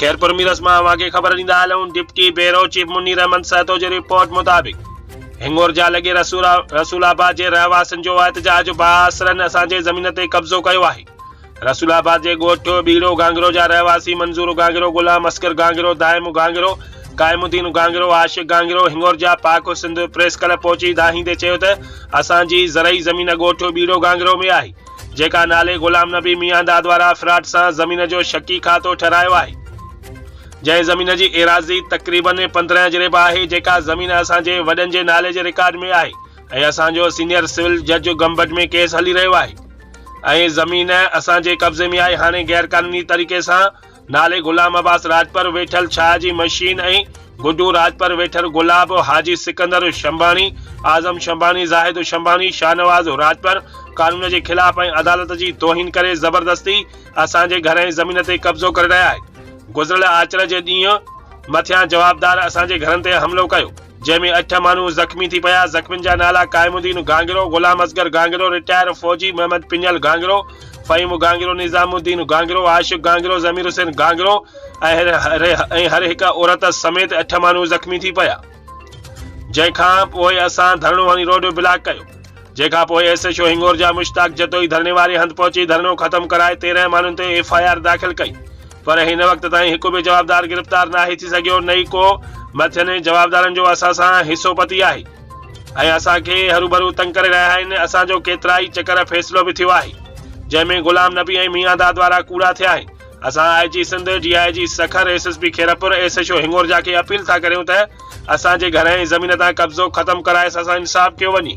खैरपुर मीरस में आगे खबर ॾींदा हलूं। Deputy bureau chief Munir Ahmad Sahto ji report मुताबिक़ हिंगोर जा लॻे रसूलाबाद जे रहवासियुनि जो एहतजाज। बासरनि असांजे ज़मीन ते कब्ज़ो कयो आहे। रसूलाबाद जे ॻोठ बीड़ो गांगरो जा रहवासी मंजूर गांगरो, गुलाम असकर गांगरो, दाइम गांगरो, कायमुद्दीन गांगरो, आशिक गांगरो हिंगोर जा पाक सिंध प्रेस क्लब पहुची दाहींदे चयो त असांजी ज़रई ज़मीन ॻोठ बीड़ो गांगरो में आहे, जेका नाले गुलाम नबी मियांदा द्वारा अफराद सां ज़मीन जो शकी खातो ठहिरायो आहे। जंहिं ज़मीन जी एराज़ी तक़रीबन 15 जरेबा आहे, जेका ज़मीन असांजे वॾनि जे नाले जे रिकॉर्ड में आहे ऐं असांजो सीनियर सिविल जज गंबट में केस हली रहियो आहे ऐं ज़मीन असांजे कब्ज़े में आहे। हाणे गैर कानूनी तरीक़े सां नाले गुलाम अब्बास राजपर वेठल शाह जी मशीन ऐं गुड्डू राजपर वेठल गुलाब, हाजी सिकंदर शंबानी, आज़म शंबानी, ज़ाहिद शंबानी, शाहनवाज़ राजपर कानून जे खिलाफ़ ऐं अदालत जी तौहीन करे ज़बरदस्ती असांजे घर ऐं ज़मीन ते कब्ज़ो करे रहिया आहे। गुज़िरियल आचर जे ॾींहुं मथियां जवाबदार असांजे घरनि ते हमिलो कयो, जंहिंमें 8 माण्हू ज़ख़्मी थी पिया। ज़ख़्मियुनि जा नाला कायमुद्दीन गांगरो, गुलाम असगर गांगरो, रिटायर फौजी मोहम्मद पिंजल गांगरो, फ़हीम गांगरो, निज़ामुद्दीन गांगरो, आशिक गांगरो, ज़मीर हुसैन गांगरो ऐं हर हिक औरत समेत 8 माण्हू ज़ख़्मी थी पिया। जंहिंखां पोइ असां धरणो हणी रोड ब्लॉक कयो, जंहिंखां पोइ SHO हिंगोर जा मुश्ताक जतोई धरणे वारे हंधि पहुची धरणो ख़त्म कराए 13 माण्हुनि ते FIR दाख़िल कई, पर हिन वक़्त ताईं हिकु बि जवाबदार गिरफ़्तार नाहे थी सघियो। नई को मथियनि जवाबदारनि जो असां सां हिसो पती आहे ऐं असांखे हरूभरू तंग करे रहिया आहिनि। असांजो केतिरा ई चकर फ़ैसिलो बि थियो आहे, जंहिंमें गुलाम नबी ऐं मियांदा द्वारा कूड़ा थिया आहिनि। असां IG Sindh, DIG Sukkur, SSP Khairpur, SHO हिंगोर जा खे अपील था करियूं त असांजे घर ऐं ज़मीन तां कब्ज़ो ख़त्म कराए असां इंसाफ़ कयो वञे।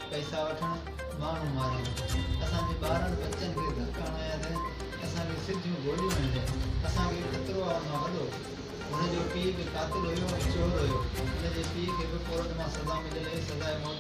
पैसा वठण, माण्हू मारण, असांजे ॿारनि बच्चनि खे धक्का हणाया, असांखे सिधियूं गोलियूं हणियूं, असांखे ख़तरो आहे मां वॾो। हुनजो पीउ बि कातिल हुयो, चोर हुयो। हुनजे पीउ खे बि कोर्ट मां सज़ा मिलियल, सज़ा मौत